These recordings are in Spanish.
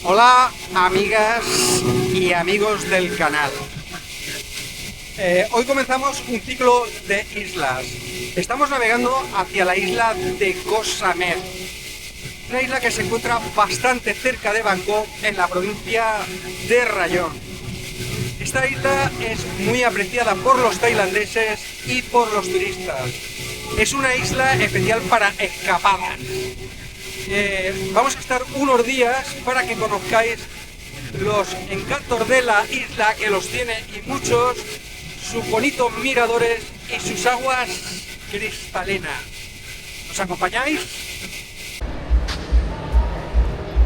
Hola amigas y amigos del canal. Hoy comenzamos un ciclo de islas. Estamos navegando hacia la isla de Koh Samet, una isla que se encuentra bastante cerca de Bangkok, en la provincia de Rayón. Esta isla es muy apreciada por los tailandeses y por los turistas. Es una isla especial para escapadas. Vamos a estar unos días para que conozcáis los encantos de la isla, que los tiene y muchos, sus bonitos miradores y sus aguas cristalinas. ¿Nos acompañáis?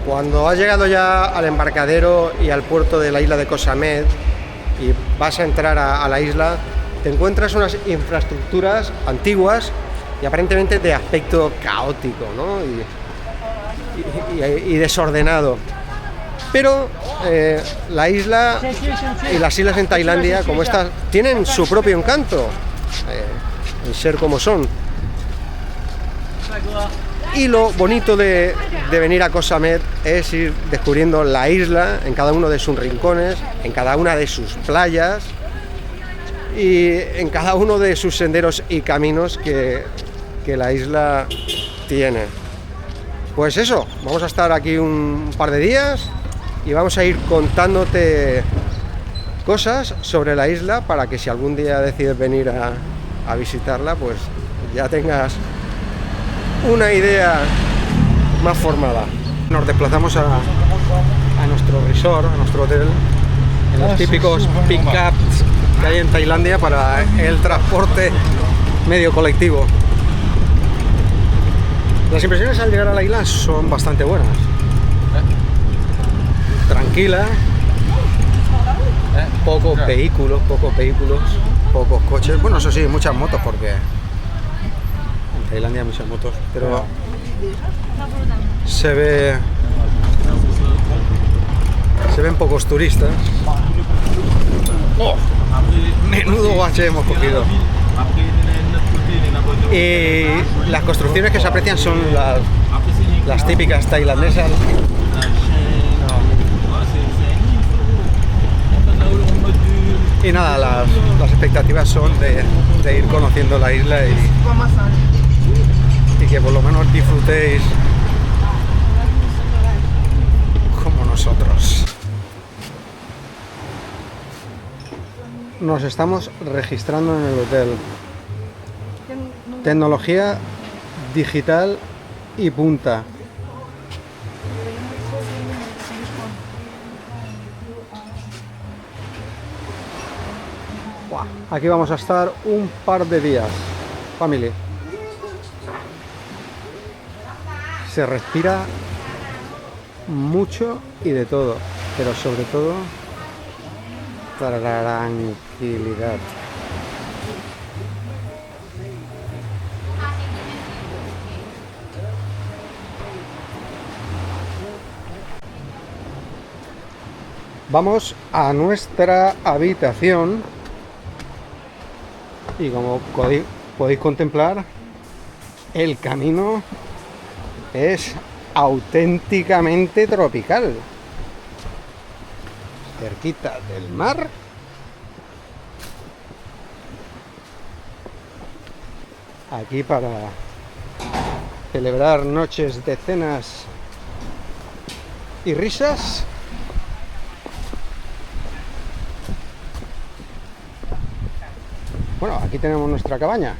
Cuando has llegado ya al embarcadero y al puerto de la isla de Koh Samet y vas a entrar a la isla, te encuentras unas infraestructuras antiguas y aparentemente de aspecto caótico, ¿no? y desordenado. Pero la isla y las islas en Tailandia, como estas, tienen su propio encanto, en ser como son. Y lo bonito de venir a Koh Samet es ir descubriendo la isla en cada uno de sus rincones, en cada una de sus playas y en cada uno de sus senderos y caminos que la isla tiene. Pues eso, vamos a estar aquí un par de días y vamos a ir contándote cosas sobre la isla para que si algún día decides venir a visitarla, pues ya tengas una idea más formada. Nos desplazamos a nuestro resort, a nuestro hotel, en los típicos pick-ups que hay en Tailandia para el transporte medio colectivo. Las impresiones al llegar a la isla son bastante buenas. Tranquila, pocos vehículos, pocos coches. Bueno, eso sí, muchas motos, porque en Tailandia hay muchas motos, pero se ven pocos turistas. ¡Oh! Menudo bache hemos cogido. Y las construcciones que se aprecian son las típicas tailandesas. Y nada, las expectativas son de ir conociendo la isla y que por lo menos disfrutéis como nosotros. Nos estamos registrando en el hotel. Tecnología digital y punta. Aquí vamos a estar un par de días, family. Se respira mucho y de todo, pero sobre todo tranquilidad. Vamos a nuestra habitación y como podéis contemplar, el camino es auténticamente tropical. Cerquita del mar. Aquí para celebrar noches de cenas y risas. Bueno, aquí tenemos nuestra cabaña,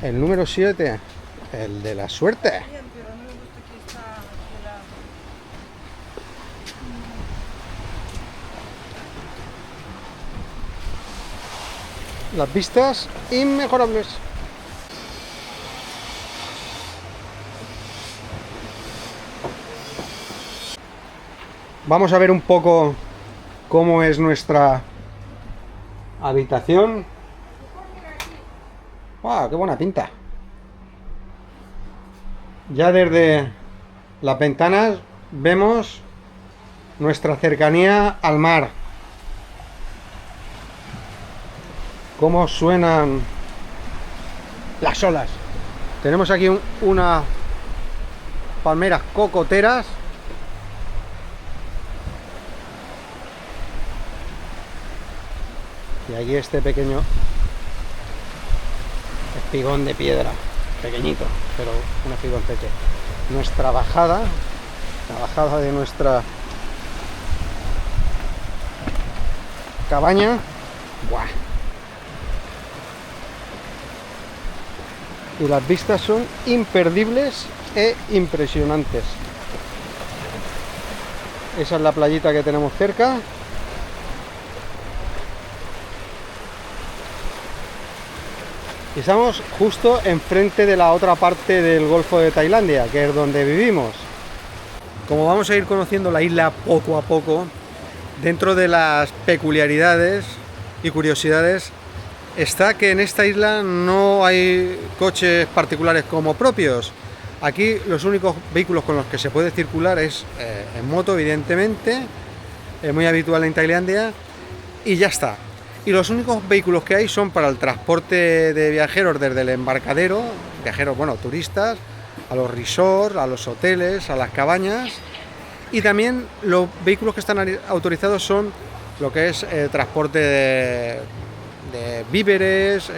el número 7, el de la suerte. Las vistas inmejorables. Vamos a ver un poco cómo es nuestra habitación. ¡Wow! ¡Qué buena pinta! Ya desde las ventanas vemos nuestra cercanía al mar. Cómo suenan las olas. Tenemos aquí unas palmeras cocoteras Y aquí este pequeño espigón de piedra, pequeñito, pero un espigoncete. Nuestra bajada, la bajada de nuestra cabaña. ¡Buah! Y las vistas son imperdibles e impresionantes. Esa es la playita que tenemos cerca. Y estamos justo enfrente de la otra parte del Golfo de Tailandia, que es donde vivimos. Como vamos a ir conociendo la isla poco a poco, dentro de las peculiaridades y curiosidades está que en esta isla no hay coches particulares como propios. Aquí los únicos vehículos con los que se puede circular es en moto, evidentemente, es muy habitual en Tailandia, y ya está. Y los únicos vehículos que hay son para el transporte de viajeros desde el embarcadero, viajeros, bueno, turistas, a los resorts, a los hoteles, a las cabañas, y también los vehículos que están autorizados son lo que es transporte de víveres,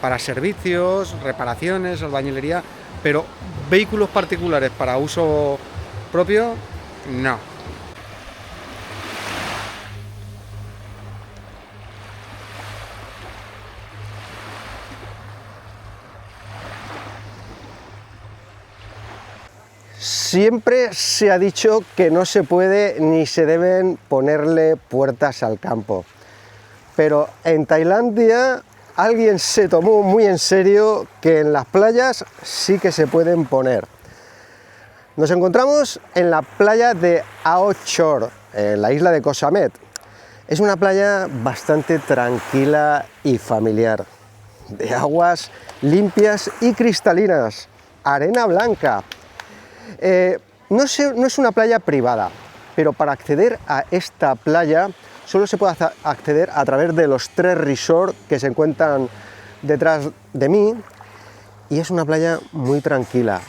para servicios, reparaciones, albañilería, pero vehículos particulares para uso propio, no. Siempre se ha dicho que no se puede ni se deben ponerle puertas al campo. Pero en Tailandia alguien se tomó muy en serio que en las playas sí que se pueden poner. Nos encontramos en la playa de Ao Chor, en la isla de Koh Samet. Es una playa bastante tranquila y familiar, de aguas limpias y cristalinas, arena blanca. No es una playa privada, pero para acceder a esta playa solo se puede acceder a través de los 3 resorts que se encuentran detrás de mí, y es una playa muy tranquila,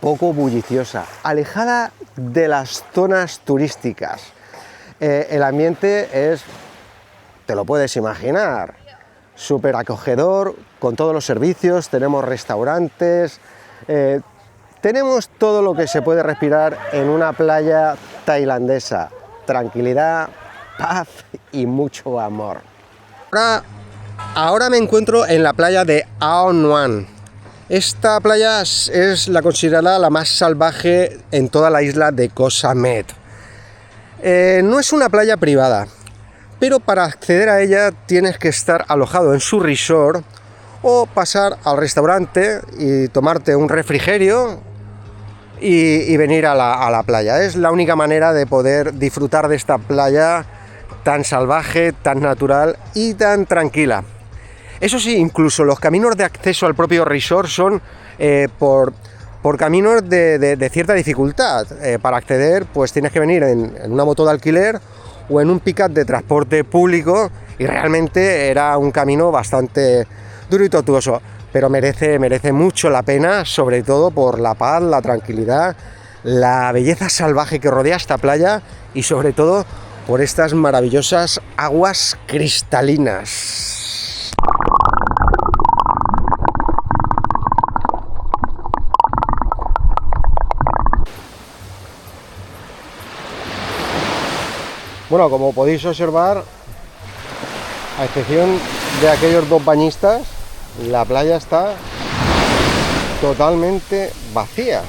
poco bulliciosa, alejada de las zonas turísticas. El ambiente es, te lo puedes imaginar, súper acogedor, con todos los servicios, tenemos restaurantes, tenemos todo lo que se puede respirar en una playa tailandesa: tranquilidad, paz y mucho amor. Ahora me encuentro en la playa de Ao Nuan. Esta playa es la considerada la más salvaje en toda la isla de Koh Samet. No es una playa privada, pero para acceder a ella tienes que estar alojado en su resort o pasar al restaurante y tomarte un refrigerio y venir a la playa. Es la única manera de poder disfrutar de esta playa tan salvaje, tan natural y tan tranquila. Eso sí, incluso los caminos de acceso al propio resort son por caminos de cierta dificultad. Para acceder, pues tienes que venir en una moto de alquiler o en un pick-up de transporte público, y realmente era un camino bastante duro y tortuoso, pero merece mucho la pena, sobre todo por la paz, la tranquilidad, la belleza salvaje que rodea esta playa y sobre todo por estas maravillosas aguas cristalinas. Bueno, como podéis observar, a excepción de aquellos 2 bañistas, la playa está totalmente vacía.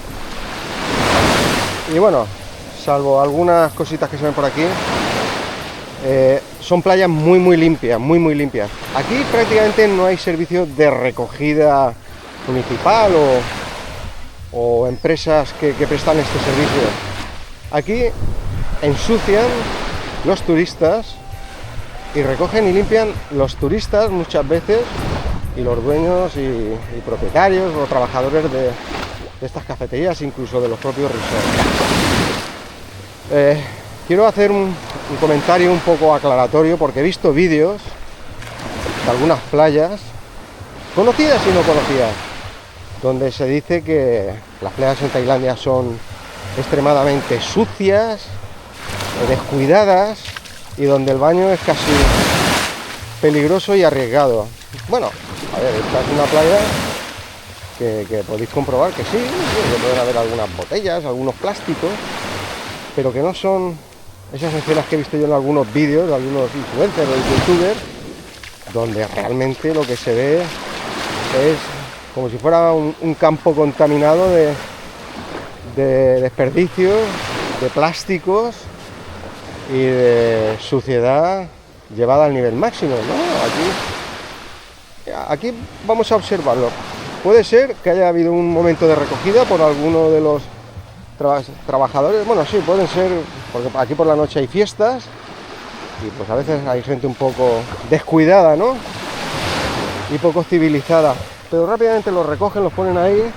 Y bueno, salvo algunas cositas que se ven por aquí, son playas muy limpias, muy limpias. Aquí prácticamente no hay servicio de recogida municipal o empresas que prestan este servicio. Aquí ensucian los turistas y recogen y limpian los turistas muchas veces, y los dueños y propietarios o trabajadores de estas cafeterías, incluso de los propios resorts. Quiero hacer un comentario un poco aclaratorio, porque he visto vídeos de algunas playas, conocidas y no conocidas, donde se dice que las playas en Tailandia son extremadamente sucias, descuidadas, y donde el baño es peligroso y arriesgado. Bueno, a ver, esta es una playa que podéis comprobar que sí, que pueden haber algunas botellas, algunos plásticos, pero que no son esas escenas que he visto yo en algunos vídeos de algunos influencers o youtubers, donde realmente lo que se ve es como si fuera un campo contaminado de desperdicios, de plásticos y de suciedad llevada al nivel máximo, ¿no? Aquí vamos a observarlo. Puede ser que haya habido un momento de recogida por alguno de los trabajadores. Bueno, sí, pueden ser, porque aquí por la noche hay fiestas y pues a veces hay gente un poco descuidada, ¿no? Y poco civilizada. Pero rápidamente los recogen, los ponen ahí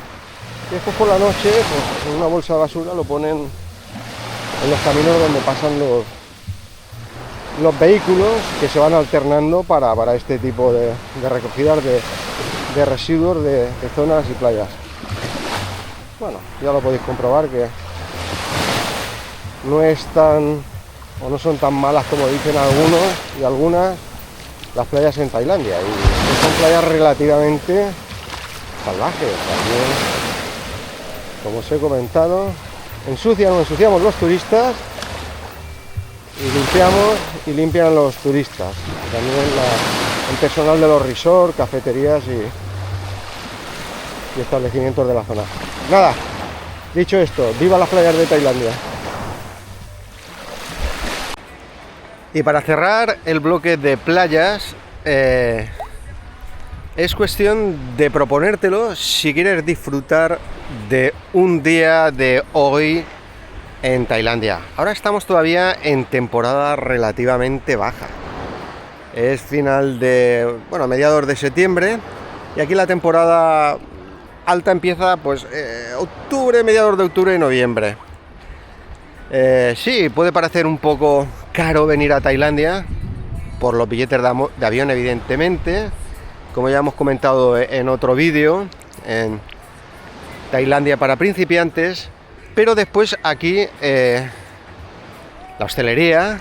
y después por la noche, pues en una bolsa de basura lo ponen en los caminos donde pasan los vehículos que se van alternando para este tipo de recogidas de residuos de zonas y playas. Bueno, ya lo podéis comprobar que no es tan, o no son tan malas como dicen algunos y algunas las playas en Tailandia, y son playas relativamente salvajes. También, como os he comentado, ensuciamos los turistas y limpian los turistas. También el personal de los resorts, cafeterías y establecimientos de la zona. Nada, dicho esto, viva las playas de Tailandia. Y para cerrar el bloque de playas, es cuestión de proponértelo si quieres disfrutar de un día de hoy en Tailandia. Ahora estamos todavía en temporada relativamente baja. Es final de, bueno, mediados de septiembre, y aquí la temporada alta empieza pues octubre, mediados de octubre y noviembre. Sí, puede parecer un poco caro venir a Tailandia por los billetes de avión, evidentemente, como ya hemos comentado en otro vídeo, en Tailandia para principiantes, pero después aquí la hostelería,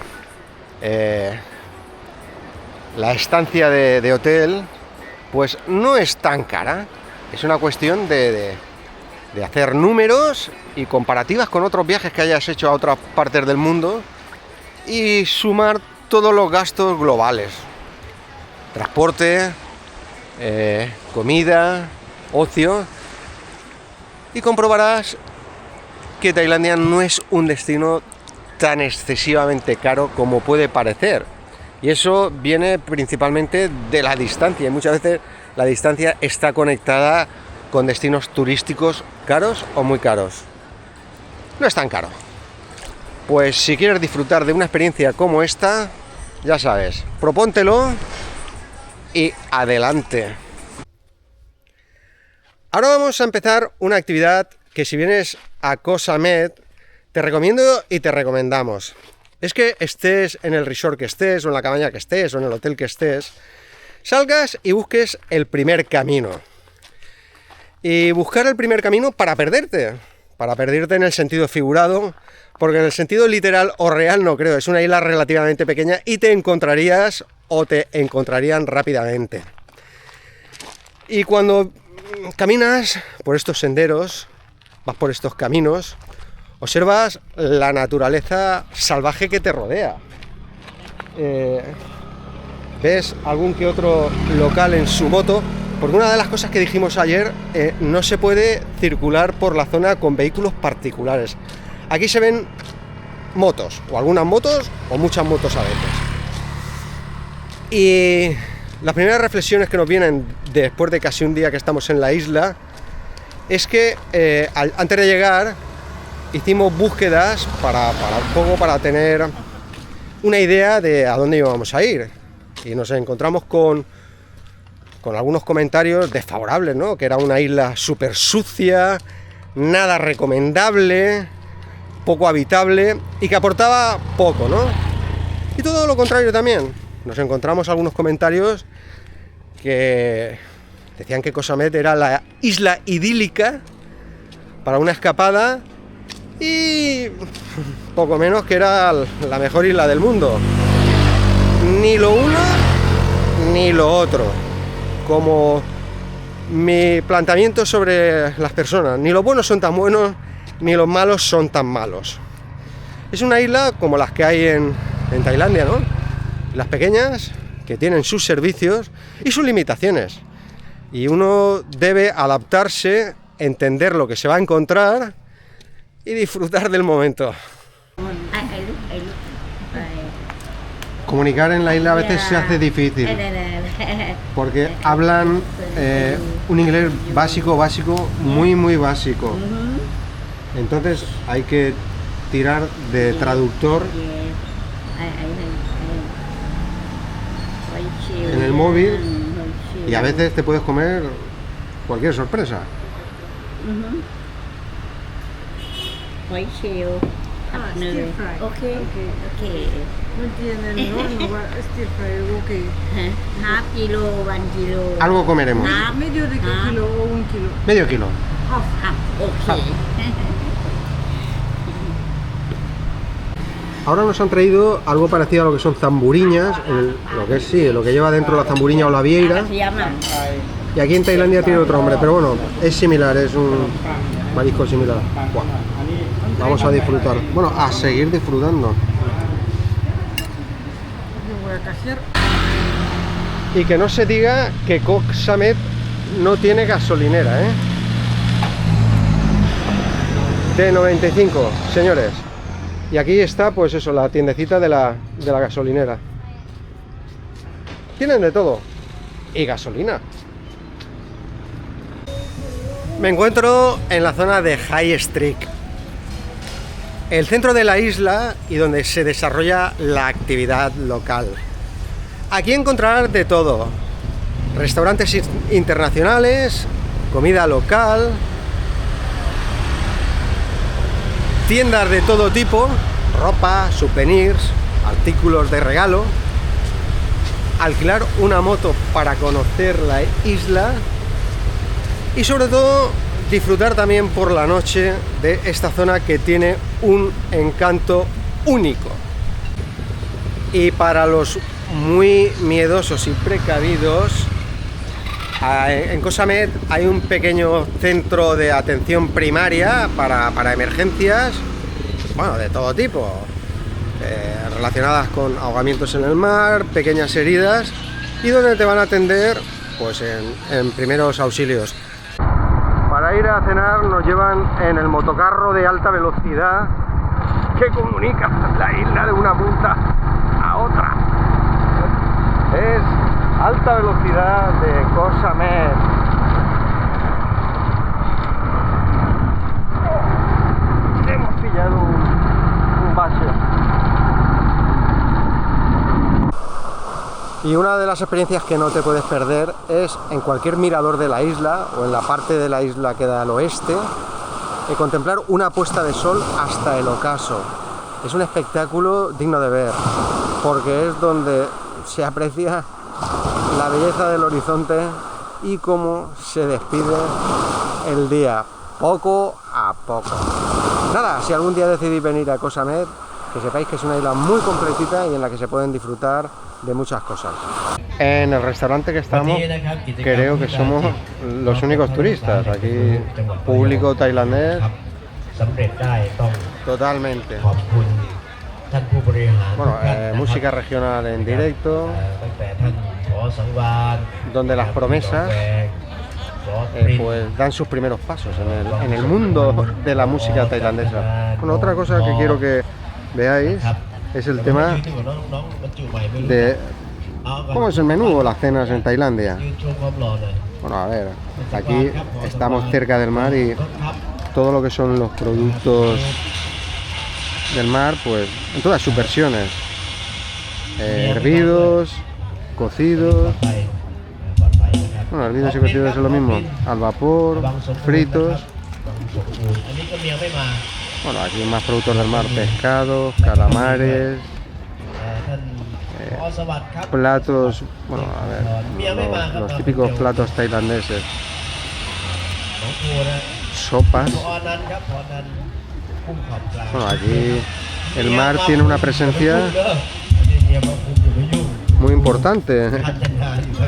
la estancia de hotel, pues no es tan cara. Es una cuestión de hacer números y comparativas con otros viajes que hayas hecho a otras partes del mundo y sumar todos los gastos globales: transporte, comida, ocio, y comprobarás que Tailandia no es un destino tan excesivamente caro como puede parecer. Y eso viene principalmente de la distancia, y muchas veces la distancia está conectada con destinos turísticos caros o muy caros. No es tan caro. Pues si quieres disfrutar de una experiencia como esta, ya sabes, propóntelo y adelante. Ahora vamos a empezar una actividad que, si vienes a Koh Samet, te recomiendo y te recomendamos. Es que estés en el resort que estés, o en la cabaña que estés, o en el hotel que estés, salgas y busques el primer camino. Y buscar el primer camino para perderte en el sentido figurado, porque en el sentido literal o real no creo. Es una isla relativamente pequeña y te encontrarías o te encontrarían rápidamente. Y cuando caminas por estos senderos, vas por estos caminos, observas la naturaleza salvaje que te rodea. Ves algún que otro local en su moto, porque una de las cosas que dijimos ayer, no se puede circular por la zona con vehículos particulares. Aquí se ven motos, o algunas motos, o muchas motos a veces. Y las primeras reflexiones que nos vienen después de casi un día que estamos en la isla es que antes de llegar hicimos búsquedas para tener una idea de a dónde íbamos a ir, y nos encontramos con algunos comentarios desfavorables, ¿no? Que era una isla súper sucia, nada recomendable, poco habitable y que aportaba poco, ¿no? Y todo lo contrario también. Nos encontramos algunos comentarios que decían que Koh Samet era la isla idílica para una escapada y poco menos que era la mejor isla del mundo. Ni lo uno ni lo otro. Como mi planteamiento sobre las personas, ni los buenos son tan buenos, ni los malos son tan malos. Es una isla como las que hay en Tailandia, ¿no? Las pequeñas, que tienen sus servicios y sus limitaciones. Y uno debe adaptarse, entender lo que se va a encontrar y disfrutar del momento. Comunicar en la isla a veces se hace difícil, porque hablan un inglés básico, muy básico. Entonces hay que tirar de traductor en el móvil y a veces te puedes comer cualquier sorpresa. Stir fry. Okay. No tienen horno, stir fry, ok. Half kilo, 1 kilo. Algo comeremos. ¿Medio de qué kilo o 1 kilo? Medio kilo. Half. Okay. Ahora nos han traído algo parecido a lo que son zamburiñas, lo que lleva dentro la zamburiña o la vieira. Se llama. Y aquí en Tailandia tiene otro nombre, pero bueno, es similar, es un marisco similar. Buah. Vamos a disfrutar, bueno, a seguir disfrutando. Yo voy a cajear. Y que no se diga que Koh Samet no tiene gasolinera, ¿eh? De 95, señores. Y aquí está, pues eso, la tiendecita de la gasolinera. Tienen de todo. Y gasolina. Me encuentro en la zona de High Street, el centro de la isla y donde se desarrolla la actividad local. Aquí encontrarás de todo: restaurantes internacionales, comida local, tiendas de todo tipo, ropa, souvenirs, artículos de regalo, alquilar una moto para conocer la isla y sobre todo disfrutar también por la noche de esta zona que tiene un encanto único. Y para los muy miedosos y precavidos, en Koh Samet hay un pequeño centro de atención primaria para emergencias, bueno, de todo tipo, relacionadas con ahogamientos en el mar, pequeñas heridas, y donde te van a atender pues en primeros auxilios. Para ir a cenar nos llevan en el motocarro de alta velocidad que comunica la isla de una punta a otra. Es alta velocidad de Koh Samet. Hemos pillado un bache. Y una de las experiencias que no te puedes perder es en cualquier mirador de la isla o en la parte de la isla que da al oeste, contemplar una puesta de sol hasta el ocaso. Es un espectáculo digno de ver, porque es donde se aprecia la belleza del horizonte y cómo se despide el día, poco a poco. Nada, si algún día decidís venir a Koh Samet, que sepáis que es una isla muy completita y en la que se pueden disfrutar de muchas cosas. En el restaurante que estamos, creo que somos los únicos turistas. Aquí, público tailandés, totalmente. Bueno, música regional en directo, donde las promesas pues dan sus primeros pasos en el mundo de la música tailandesa. Bueno, otra cosa que quiero que veáis es el tema de cómo es el menú o las cenas en Tailandia. Bueno, a ver, aquí estamos cerca del mar y todo lo que son los productos del mar, pues en todas sus versiones, hervidos, cocidos, bueno, hervidos y cocidos es lo mismo, al vapor, fritos. Bueno, aquí más productos del mar, pescados, calamares, platos, bueno, a ver, los típicos platos tailandeses, sopas. Bueno, aquí el mar tiene una presencia muy importante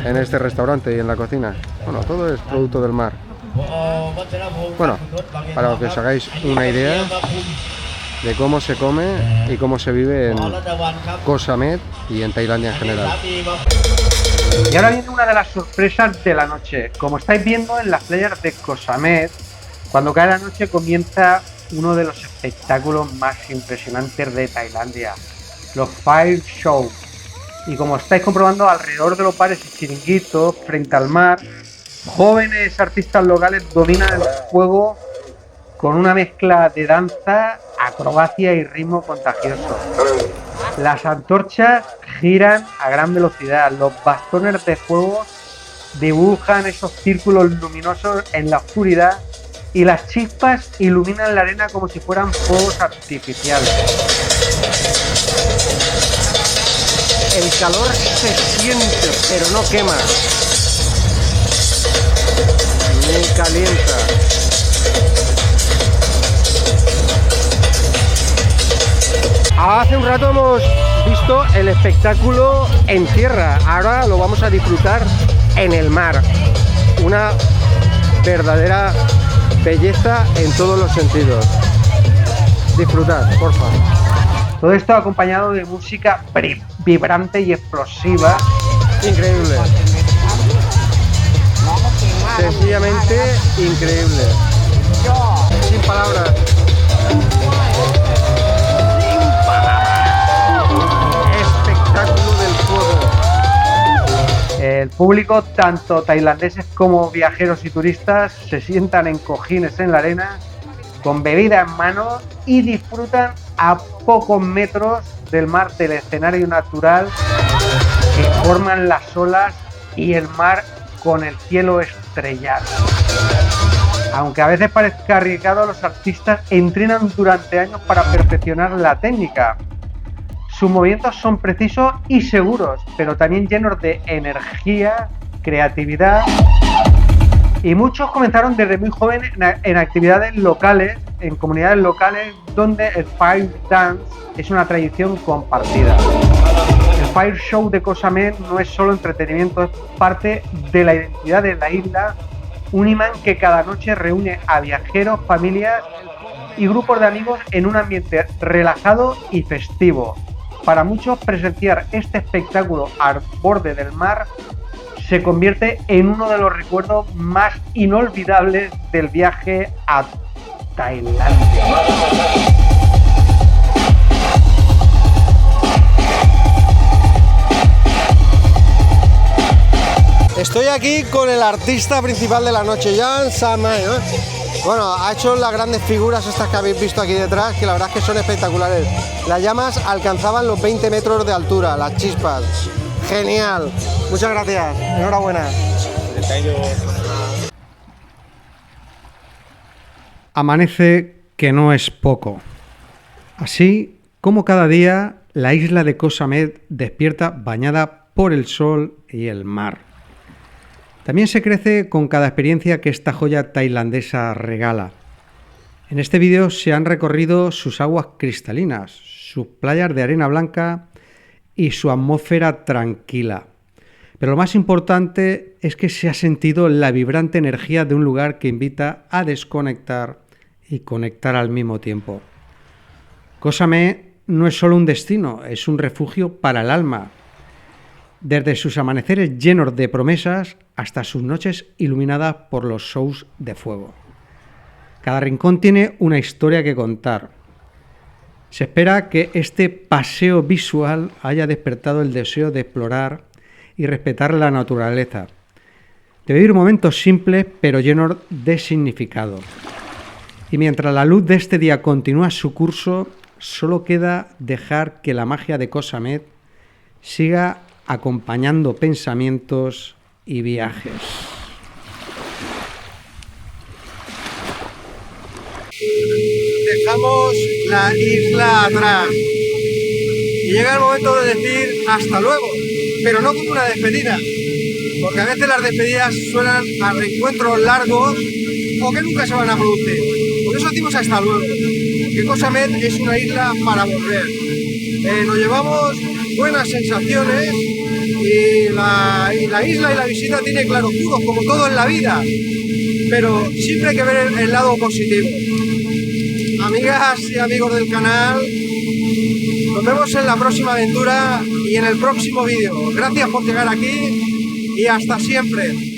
en este restaurante y en la cocina. Bueno, todo es producto del mar. Bueno, para que os hagáis una idea de cómo se come y cómo se vive en Koh Samet y en Tailandia en general. Y ahora viene una de las sorpresas de la noche. Como estáis viendo en las playas de Koh Samet, cuando cae la noche comienza uno de los espectáculos más impresionantes de Tailandia, los Fire Show. Y como estáis comprobando, alrededor de los bares y chiringuitos, frente al mar, jóvenes artistas locales dominan el fuego con una mezcla de danza, acrobacia y ritmo contagioso. Las antorchas giran a gran velocidad, los bastones de fuego dibujan esos círculos luminosos en la oscuridad y las chispas iluminan la arena como si fueran fuegos artificiales. El calor se siente, pero no quema, ni calienta. Hace un rato hemos visto el espectáculo en tierra, ahora lo vamos a disfrutar en el mar. Una verdadera belleza en todos los sentidos. Disfrutad, por favor. Todo esto acompañado de música vibrante y explosiva. Increíble. Sencillamente increíble. Sin palabras. Espectáculo del fuego. El público, tanto tailandeses como viajeros y turistas, se sientan en cojines en la arena, con bebida en mano y disfrutan a pocos metros del mar del escenario natural que forman las olas y el mar con el cielo estrellado. Aunque a veces parezca arriesgado, los artistas entrenan durante años para perfeccionar la técnica. Sus movimientos son precisos y seguros, pero también llenos de energía, creatividad. Y muchos comenzaron desde muy jóvenes en actividades locales, en comunidades locales, donde el Fire Dance es una tradición compartida. El Fire Show de Koh Samet no es solo entretenimiento, es parte de la identidad de la isla, un imán que cada noche reúne a viajeros, familias y grupos de amigos en un ambiente relajado y festivo. Para muchos, presenciar este espectáculo al borde del mar se convierte en uno de los recuerdos más inolvidables del viaje a Tailandia. Estoy aquí con el artista principal de la noche, Jan Samay, ¿no? Bueno, ha hecho las grandes figuras estas que habéis visto aquí detrás, que la verdad es que son espectaculares. Las llamas alcanzaban los 20 metros de altura, las chispas. Genial. Muchas gracias. Enhorabuena. Amanece, que no es poco. Así como cada día, la isla de Koh Samet despierta bañada por el sol y el mar. También se crece con cada experiencia que esta joya tailandesa regala. En este vídeo se han recorrido sus aguas cristalinas, sus playas de arena blanca y su atmósfera tranquila. Pero lo más importante es que se ha sentido la vibrante energía de un lugar que invita a desconectar y conectar al mismo tiempo. Koh Samet no es solo un destino, es un refugio para el alma. Desde sus amaneceres llenos de promesas hasta sus noches iluminadas por los shows de fuego. Cada rincón tiene una historia que contar. Se espera que este paseo visual haya despertado el deseo de explorar y respetar la naturaleza, de vivir momentos simples pero llenos de significado. Y mientras la luz de este día continúa su curso, solo queda dejar que la magia de Koh Samet siga acompañando pensamientos y viajes. Dejamos la isla atrás y llega el momento de decir hasta luego, pero no como una despedida, porque a veces las despedidas suenan a reencuentros largos o que nunca se van a producir. Por eso decimos hasta luego, que Koh Samet es una isla para volver. Nos llevamos buenas sensaciones y la isla y la visita tiene claroscuros, como todo en la vida, pero siempre hay que ver el lado positivo. Amigas y amigos del canal, nos vemos en la próxima aventura y en el próximo vídeo. Gracias por llegar aquí y hasta siempre.